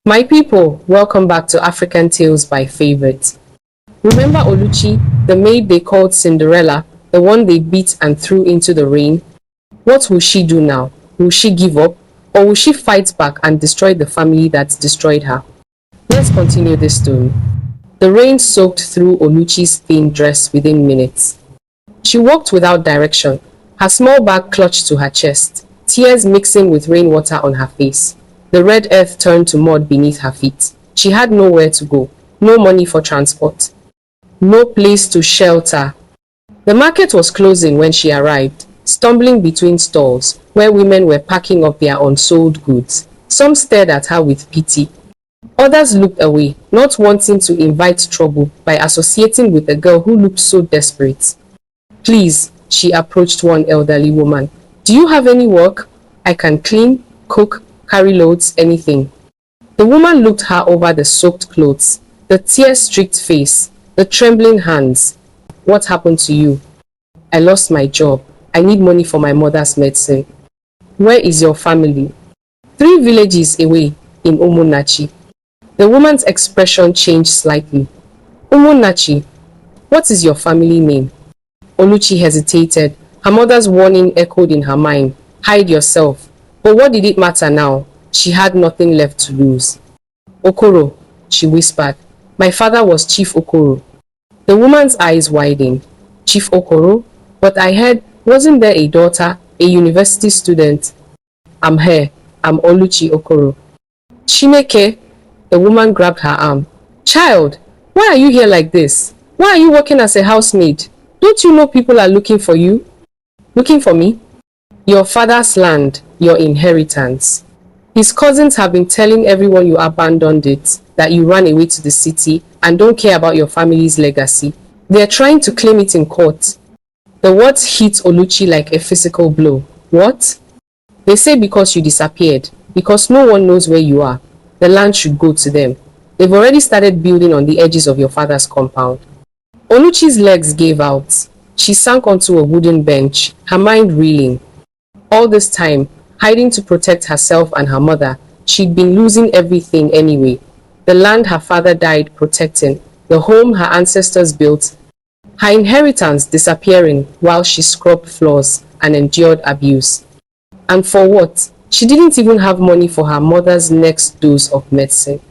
My people, welcome back to African Tales by Favorite. Remember Oluchi, the maid they called Cinderella, the one they beat and threw into the rain? What will she do now? Will she give up? Or will she fight back and destroy the family that destroyed her? Let's continue this story. The rain soaked through Oluchi's thin dress within minutes. She walked without direction, her small bag clutched to her chest, tears mixing with rainwater on her face. The red earth turned to mud beneath her feet. She had nowhere to go, no money for transport, no place to shelter. The market was closing when she arrived, stumbling between stalls where women were packing up their unsold goods. Some stared at her with pity. Others looked away, not wanting to invite trouble by associating with a girl who looked so desperate. Please, she approached one elderly woman. Do you have any work? I can clean, cook, carry loads, anything. The woman looked her over the soaked clothes, the tear-streaked face, the trembling hands. What happened to you? I lost my job. I need money for my mother's medicine. Where is your family? 3 villages away, in Umunnachi. The woman's expression changed slightly. Umunnachi, what is your family name? Oluchi hesitated. Her mother's warning echoed in her mind. Hide yourself. But what did it matter now? She had nothing left to lose. Okoro, she whispered. My father was Chief Okoro. The woman's eyes widened. Chief Okoro? But I heard, wasn't there a daughter, a university student? I'm here. I'm Oluchi Okoro. Chineke? The woman grabbed her arm. Child, why are you here like this? Why are you working as a housemaid? Don't you know people are looking for you? Looking for me? Your father's land, your inheritance. His cousins have been telling everyone you abandoned it, that you ran away to the city and don't care about your family's legacy. They're trying to claim it in court. The words hit Oluchi like a physical blow. What? They say because you disappeared, because no one knows where you are. The land should go to them. They've already started building on the edges of your father's compound. Oluchi's legs gave out. She sank onto a wooden bench, her mind reeling. All this time, hiding to protect herself and her mother, she'd been losing everything anyway. The land her father died protecting, the home her ancestors built, her inheritance disappearing while she scrubbed floors and endured abuse. And for what? She didn't even have money for her mother's next dose of medicine.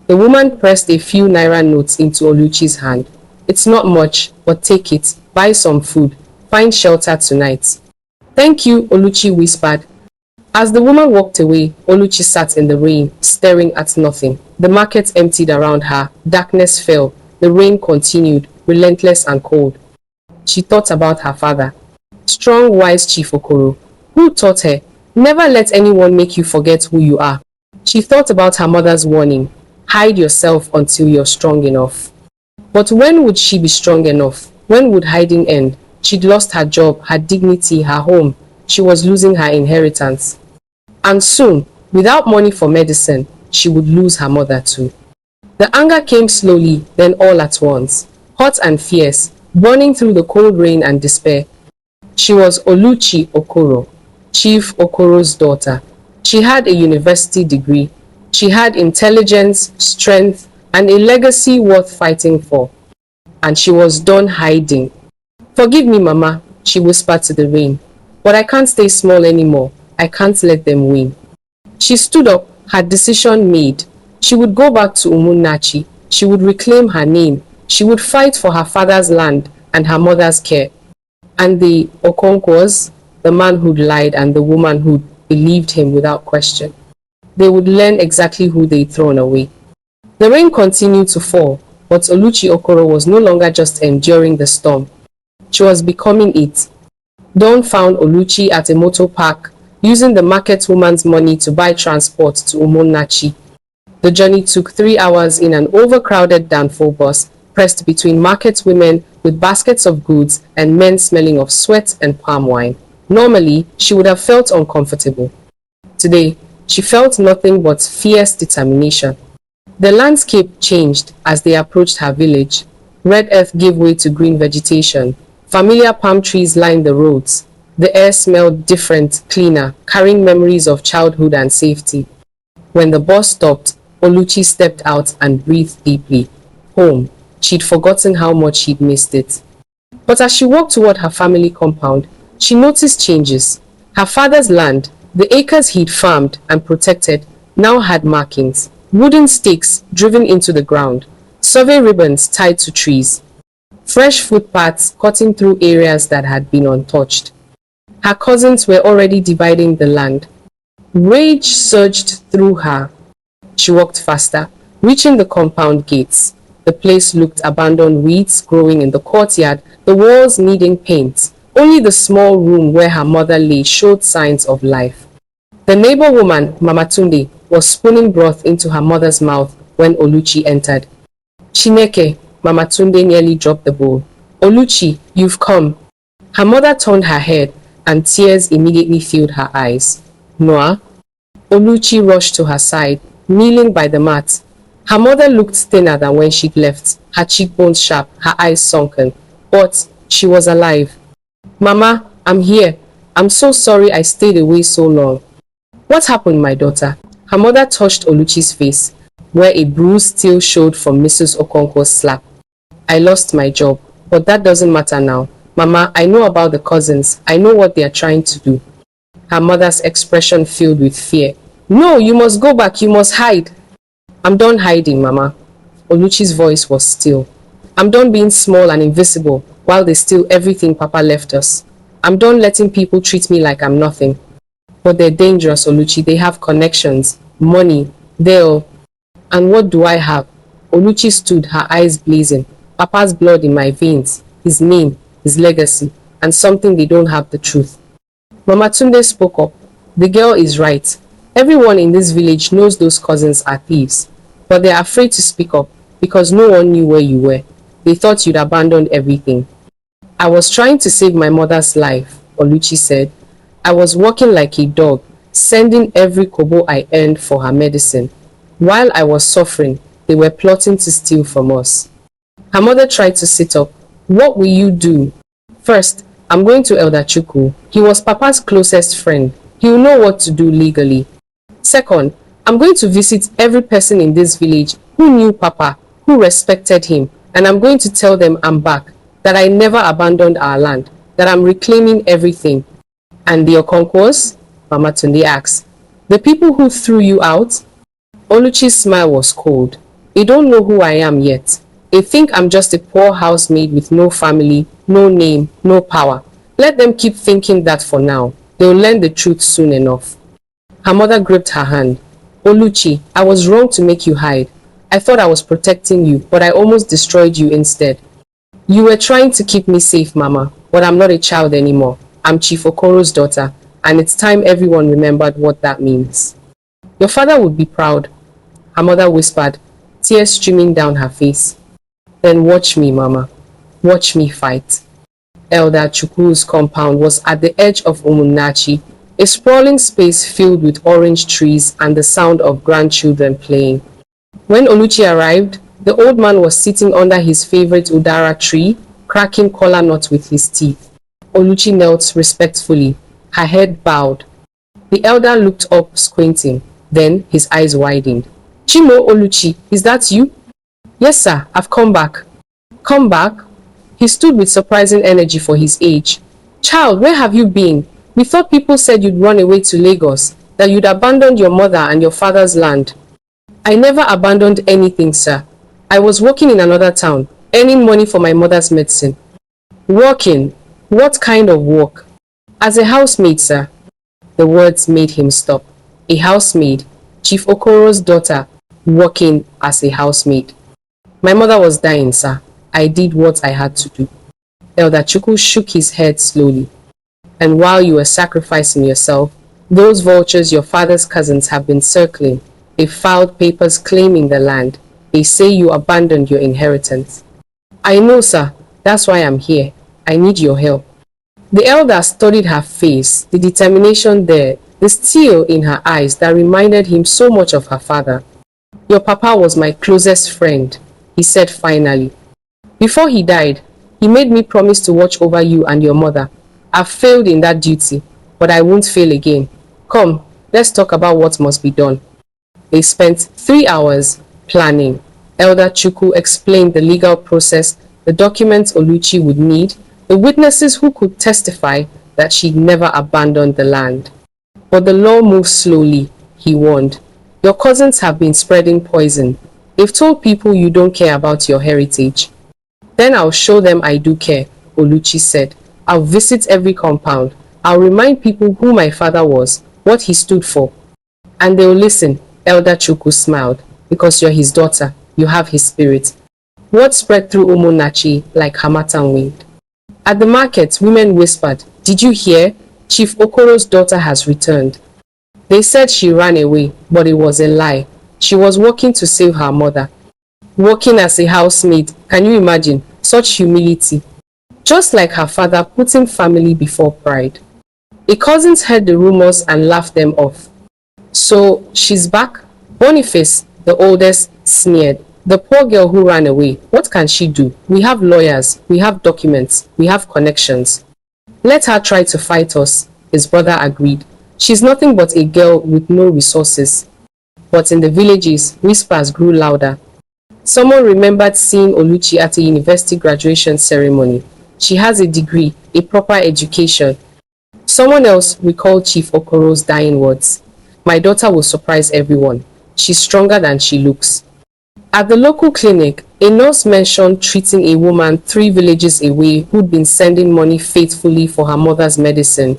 The woman pressed a few naira notes into Oluchi's hand. It's not much, but take it, buy some food, find shelter tonight. Thank you, Oluchi whispered. As the woman walked away, Oluchi sat in the rain, staring at nothing. The market emptied around her, darkness fell, the rain continued, relentless and cold. She thought about her father. Strong, wise Chief Okoro, who taught her, never let anyone make you forget who you are. She thought about her mother's warning, hide yourself until you're strong enough. But when would she be strong enough? When would hiding end? She'd lost her job, her dignity, her home. She was losing her inheritance. And soon, without money for medicine, she would lose her mother too. The anger came slowly, then all at once, hot and fierce, burning through the cold rain and despair. She was Oluchi Okoro, Chief Okoro's daughter. She had a university degree. She had intelligence, strength, and a legacy worth fighting for. And she was done hiding. Forgive me, Mama, she whispered to the rain. But I can't stay small anymore. I can't let them win. She stood up, her decision made. She would go back to Umunnachi. She would reclaim her name. She would fight for her father's land and her mother's care. And the Okonkwas, the man who'd lied and the woman who believed him without question, they would learn exactly who they'd thrown away. The rain continued to fall, but Oluchi Okoro was no longer just enduring the storm. She was becoming it. Dawn found Oluchi at a motor park, using the market woman's money to buy transport to Umunnachi. The journey took 3 hours in an overcrowded Danfo bus, pressed between market women with baskets of goods and men smelling of sweat and palm wine. Normally, she would have felt uncomfortable. Today, she felt nothing but fierce determination. The landscape changed as they approached her village. Red earth gave way to green vegetation. Familiar palm trees lined the roads. The air smelled different, cleaner, carrying memories of childhood and safety. When the bus stopped, Oluchi stepped out and breathed deeply. Home. She'd forgotten how much she'd missed it. But as she walked toward her family compound, she noticed changes. Her father's land, the acres he'd farmed and protected, now had markings. Wooden stakes driven into the ground, survey ribbons tied to trees, fresh footpaths cutting through areas that had been untouched. Her cousins were already dividing the land. Rage surged through her. She walked faster, reaching the compound gates. The place looked abandoned, weeds growing in the courtyard, the walls needing paint. Only the small room where her mother lay showed signs of life. The neighbor woman, Mama Tunde, was spooning broth into her mother's mouth when Oluchi entered. Chineke, Mama Tunde nearly dropped the bowl. Oluchi, you've come. Her mother turned her head, and tears immediately filled her eyes. Noah? Oluchi rushed to her side, kneeling by the mat. Her mother looked thinner than when she'd left, her cheekbones sharp, her eyes sunken. But she was alive. Mama, I'm here. I'm so sorry I stayed away so long. What happened, my daughter? Her mother touched Oluchi's face, where a bruise still showed from Mrs. Okonkwo's slap. I lost my job, but that doesn't matter now. Mama, I know about the cousins. I know what they are trying to do. Her mother's expression filled with fear. No, you must go back. You must hide. I'm done hiding, Mama. Oluchi's voice was still. I'm done being small and invisible while they steal everything Papa left us. I'm done letting people treat me like I'm nothing. But they're dangerous, Oluchi. They have connections, money, they'll... And what do I have? Oluchi stood, her eyes blazing. Papa's blood in my veins, his name, his legacy, and something they don't have, the truth. Mama Tunde spoke up. The girl is right. Everyone in this village knows those cousins are thieves. But they're afraid to speak up because no one knew where you were. They thought you'd abandoned everything. I was trying to save my mother's life, Oluchi said. I was working like a dog, sending every kobo I earned for her medicine. While I was suffering, they were plotting to steal from us. Her mother tried to sit up. What will you do? First, I'm going to Elder Chukwu. He was Papa's closest friend. He'll know what to do legally. Second, I'm going to visit every person in this village who knew Papa, who respected him, and I'm going to tell them I'm back, that I never abandoned our land, that I'm reclaiming everything. And the Okonkwas? Mama Tunde asked. The people who threw you out? Oluchi's smile was cold. They don't know who I am yet. They think I'm just a poor housemaid with no family, no name, no power. Let them keep thinking that for now. They'll learn the truth soon enough. Her mother gripped her hand. Oluchi, I was wrong to make you hide. I thought I was protecting you, but I almost destroyed you instead. You were trying to keep me safe, Mama, but I'm not a child anymore. I'm Chief Okoro's daughter, and it's time everyone remembered what that means. Your father would be proud, her mother whispered, tears streaming down her face. Then watch me, Mama. Watch me fight. Elder Chukwu's compound was at the edge of Umunnachi, a sprawling space filled with orange trees and the sound of grandchildren playing. When Oluchi arrived, the old man was sitting under his favorite udara tree, cracking kola nuts with his teeth. Oluchi knelt respectfully, her head bowed. The elder looked up, squinting. Then his eyes widened. Chimo, Oluchi, is that you? Yes, sir, I've come back. Come back? He stood with surprising energy for his age. Child, where have you been? We thought people said you'd run away to Lagos, that you'd abandoned your mother and your father's land. I never abandoned anything, sir. I was working in another town, earning money for my mother's medicine. Working? What kind of work? As a housemaid, sir. The words made him stop. A housemaid, Chief Okoro's daughter, working as a housemaid. My mother was dying, sir. I did what I had to do. Elder Chukwu shook his head slowly. And while you were sacrificing yourself, those vultures your father's cousins have been circling. They filed papers claiming the land. They say you abandoned your inheritance. I know, sir. That's why I'm here. I need your help. The elder studied her face, the determination there, the steel in her eyes that reminded him so much of her father. Your papa was my closest friend, he said finally. Before he died, he made me promise to watch over you and your mother. I've failed in that duty, but I won't fail again. Come, let's talk about what must be done. They spent 3 hours planning. Elder Chukwu explained the legal process, the documents Oluchi would need, the witnesses who could testify that she'd never abandoned the land. But the law moves slowly, he warned. Your cousins have been spreading poison. They've told people you don't care about your heritage. Then I'll show them I do care, Oluchi said. I'll visit every compound. I'll remind people who my father was, what he stood for. And they'll listen, Elder Chukwu smiled. Because you're his daughter, you have his spirit. Words spread through Umunnachi like harmattan wind. At the market, women whispered, "Did you hear? Chief Okoro's daughter has returned." They said she ran away, but it was a lie. She was working to save her mother. Working as a housemaid, can you imagine? Such humility. Just like her father, putting family before pride. The cousins heard the rumors and laughed them off. So, she's back? Boniface, the oldest, sneered. The poor girl who ran away, what can she do? We have lawyers, we have documents, we have connections. Let her try to fight us, his brother agreed. She's nothing but a girl with no resources. But in the villages, whispers grew louder. Someone remembered seeing Oluchi at a university graduation ceremony. She has a degree, a proper education. Someone else recalled Chief Okoro's dying words. My daughter will surprise everyone. She's stronger than she looks. At the local clinic, a nurse mentioned treating a woman 3 villages away who'd been sending money faithfully for her mother's medicine.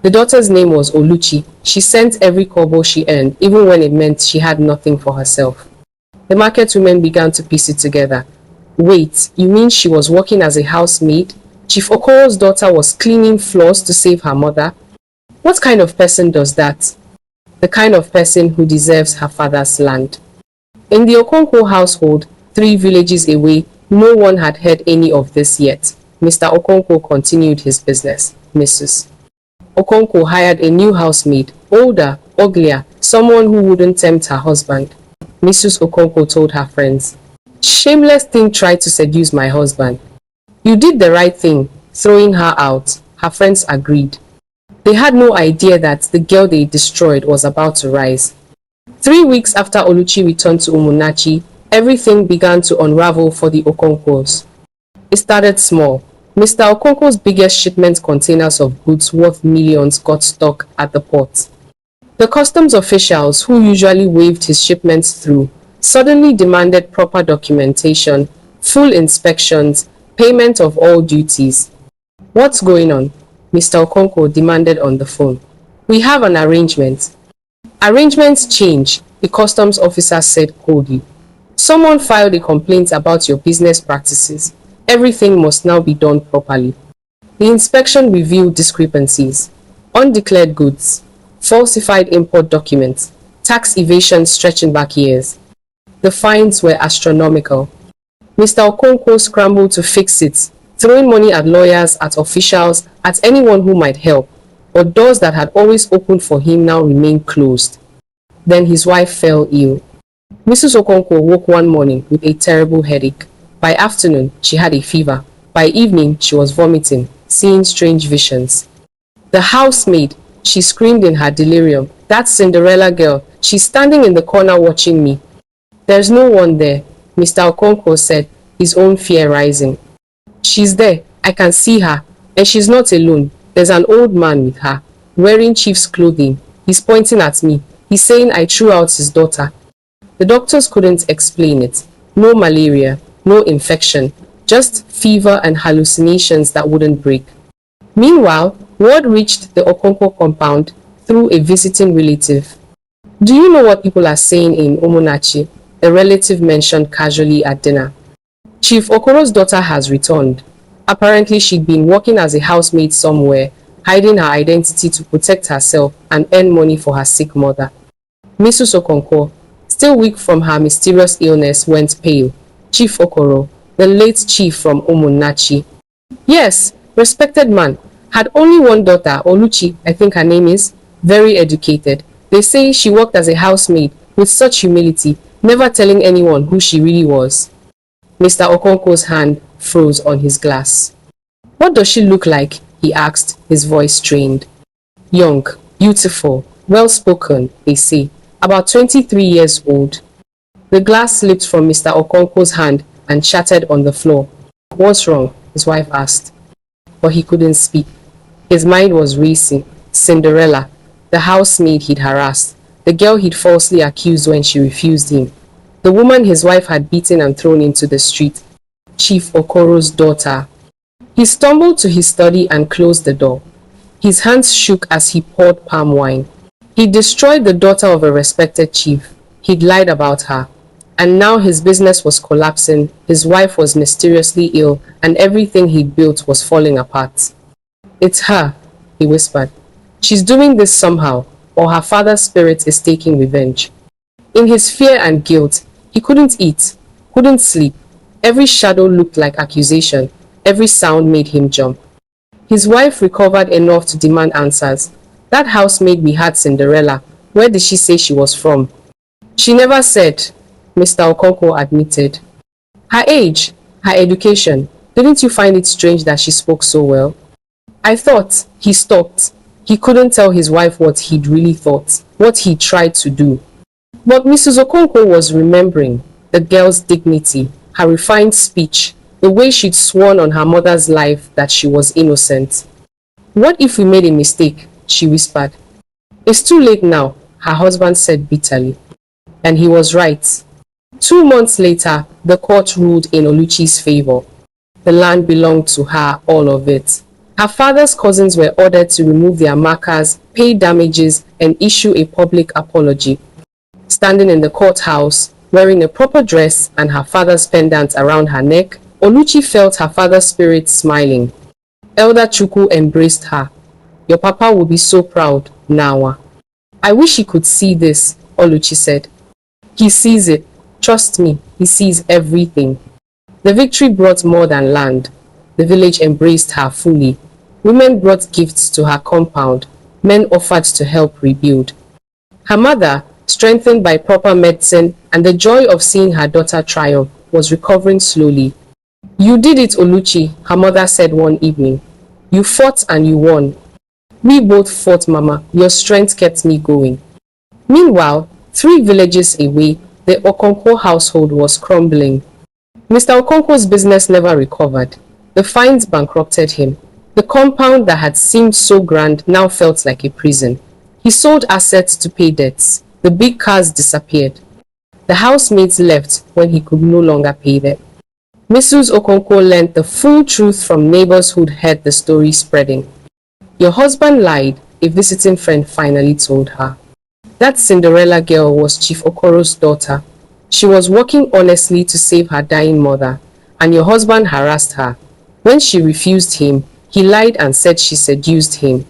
The daughter's name was Oluchi. She sent every kobo she earned, even when it meant she had nothing for herself. The market women began to piece it together. Wait, you mean she was working as a housemaid? Chief Okoro's daughter was cleaning floors to save her mother? What kind of person does that? The kind of person who deserves her father's land. In the Okonkwo household, 3 villages away, no one had heard any of this yet. Mr. Okonkwo continued his business. Mrs. Okonkwo hired a new housemaid, older, uglier, someone who wouldn't tempt her husband. Mrs. Okonkwo told her friends, "Shameless thing tried to seduce my husband." "You did the right thing, throwing her out," her friends agreed. They had no idea that the girl they destroyed was about to rise. 3 weeks after Oluchi returned to Umunnachi, everything began to unravel for the Okonkwos. It started small. Mr. Okonkwo's biggest shipment containers of goods worth millions got stuck at the port. The customs officials, who usually waved his shipments through, suddenly demanded proper documentation, full inspections, payment of all duties. "What's going on?" Mr. Okonkwo demanded on the phone. "We have an arrangement." "Arrangements change," the customs officer said coldly. "Someone filed a complaint about your business practices. Everything must now be done properly." The inspection revealed discrepancies. Undeclared goods, falsified import documents, tax evasion stretching back years. The fines were astronomical. Mr. Okonkwo scrambled to fix it, throwing money at lawyers, at officials, at anyone who might help. But doors that had always opened for him now remained closed. Then his wife fell ill. Mrs. Okonkwo woke one morning with a terrible headache. By afternoon, she had a fever. By evening, she was vomiting, seeing strange visions. "The housemaid," she screamed in her delirium. "That Cinderella girl, she's standing in the corner watching me." "There's no one there," Mr. Okonkwo said, his own fear rising. "She's there. I can see her. And she's not alone. There's an old man with her, wearing chief's clothing. He's pointing at me. He's saying I threw out his daughter." The doctors couldn't explain it. No malaria, no infection, just fever and hallucinations that wouldn't break. Meanwhile, word reached the Okonkwo compound through a visiting relative. "Do you know what people are saying in Umunnachi?" a relative mentioned casually at dinner. "Chief Okoro's daughter has returned. Apparently she'd been working as a housemaid somewhere, hiding her identity to protect herself and earn money for her sick mother." Mrs. Okonkwo, still weak from her mysterious illness, went pale. Chief Okoro, the late chief from Umunnachi. "Yes, respected man. Had only one daughter, Oluchi, I think her name is. Very educated. They say she worked as a housemaid with such humility, never telling anyone who she really was." Mr. Okonkwo's hand froze on his glass. "What does she look like?" he asked, his voice strained. "Young, beautiful, well-spoken, they say. about 23 years old. The glass slipped from Mr. Okonkwo's hand and shattered on the floor. "What's wrong?" his wife asked. But he couldn't speak. His mind was racing. Cinderella, the housemaid he'd harassed, the girl he'd falsely accused when she refused him, the woman his wife had beaten and thrown into the street, Chief Okoro's daughter. He stumbled to his study and closed the door. His hands shook as he poured palm wine. He destroyed the daughter of a respected chief. He'd lied about her. And now his business was collapsing, his wife was mysteriously ill, and everything he'd built was falling apart. "It's her," he whispered. "She's doing this somehow, or her father's spirit is taking revenge." In his fear and guilt, he couldn't eat, couldn't sleep. Every shadow looked like accusation. Every sound made him jump. His wife recovered enough to demand answers. "That housemaid we had, Cinderella, where did she say she was from?" "She never said," Mr. Okonkwo admitted. "Her age, her education. Didn't you find it strange that she spoke so well?" "I thought," he stopped. He couldn't tell his wife what he'd really thought, what he tried to do. But Mrs. Okonkwo was remembering the girl's dignity, her refined speech, the way she'd sworn on her mother's life that she was innocent. "What if we made a mistake?" she whispered. "It's too late now," her husband said bitterly. And he was right. 2 months later, the court ruled in Oluchi's favor. The land belonged to her, all of it. Her father's cousins were ordered to remove their markers, pay damages, and issue a public apology. Standing in the courthouse, wearing a proper dress and her father's pendant around her neck, Oluchi felt her father's spirit smiling. Elder Chukwu embraced her. "Your papa will be so proud, Nawa." "I wish he could see this," Oluchi said. "He sees it. Trust me, he sees everything." The victory brought more than land. The village embraced her fully. Women brought gifts to her compound. Men offered to help rebuild. Her mother, strengthened by proper medicine and the joy of seeing her daughter triumph, was recovering slowly. "You did it, Oluchi," her mother said one evening. "You fought and you won." "We both fought, Mama. Your strength kept me going." Meanwhile, 3 villages away, the Okonkwo household was crumbling. Mr. Okonkwo's business never recovered. The fines bankrupted him. The compound that had seemed so grand now felt like a prison. He sold assets to pay debts. The big cars disappeared. The housemaids left when he could no longer pay them. Mrs. Okonkwo learned the full truth from neighbors who'd heard the story spreading. "Your husband lied," a visiting friend finally told her. That Cinderella girl was Chief Okoro's daughter. She was working honestly to save her dying mother, and your husband harassed her. When she refused him, he lied and said she seduced him.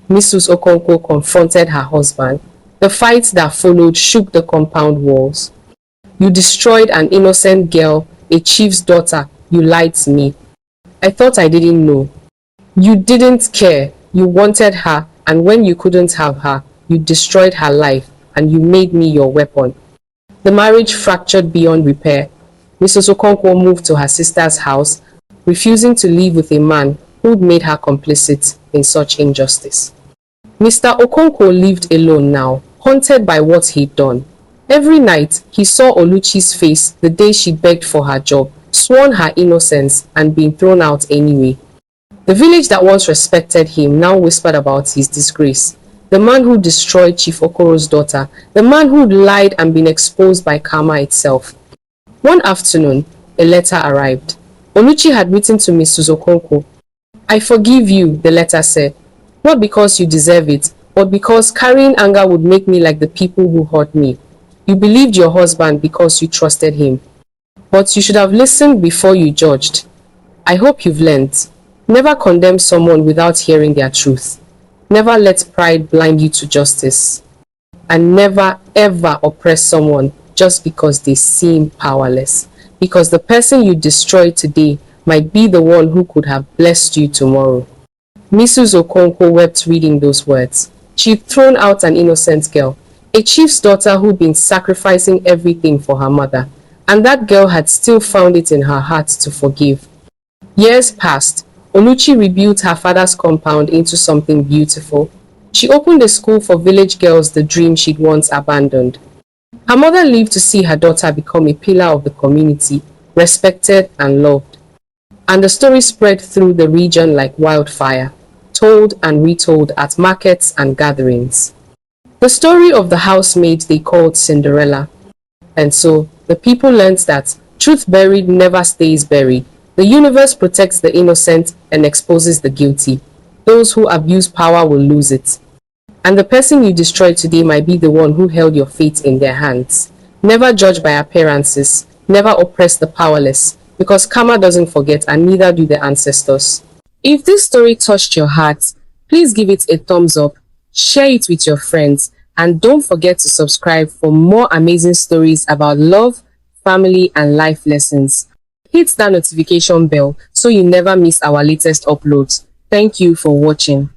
Mrs. Okonkwo confronted her husband. The fight that followed shook the compound walls. "You destroyed an innocent girl, a chief's daughter. You lied to me. I thought I didn't know. You didn't care. You wanted her, and when you couldn't have her, you destroyed her life, and you made me your weapon." The marriage fractured beyond repair. Mrs. Okonkwo moved to her sister's house, refusing to live with a man who'd made her complicit in such injustice. Mr. Okonkwo lived alone now, haunted by what he'd done. Every night, he saw Oluchi's face the day she begged for her job, sworn her innocence, and been thrown out anyway. The village that once respected him now whispered about his disgrace. The man who destroyed Chief Okoro's daughter, the man who'd lied and been exposed by karma itself. One afternoon, a letter arrived. Oluchi had written to Mrs. Okonkwo. "I forgive you," the letter said. "Not because you deserve it, but because carrying anger would make me like the people who hurt me. You believed your husband because you trusted him. But you should have listened before you judged. I hope you've learned. Never condemn someone without hearing their truth. Never let pride blind you to justice. And never ever oppress someone just because they seem powerless. Because the person you destroyed today might be the one who could have blessed you tomorrow." Mrs. Okonkwo wept reading those words. She'd thrown out an innocent girl, a chief's daughter who'd been sacrificing everything for her mother, and that girl had still found it in her heart to forgive. Years passed. Oluchi rebuilt her father's compound into something beautiful. She opened a school for village girls, the dream she'd once abandoned. Her mother lived to see her daughter become a pillar of the community, respected and loved. And the story spread through the region like wildfire, told and retold at markets and gatherings. The story of the housemaid they called Cinderella. And so the people learned that truth buried never stays buried. The universe protects the innocent and exposes the guilty. Those who abuse power will lose it. And the person you destroyed today might be the one who held your fate in their hands. Never judge by appearances. Never oppress the powerless, because karma doesn't forget and neither do the ancestors. If this story touched your heart, please give it a thumbs up, share it with your friends, and don't forget to subscribe for more amazing stories about love, family, and life lessons. Hit that notification bell so you never miss our latest uploads. Thank you for watching.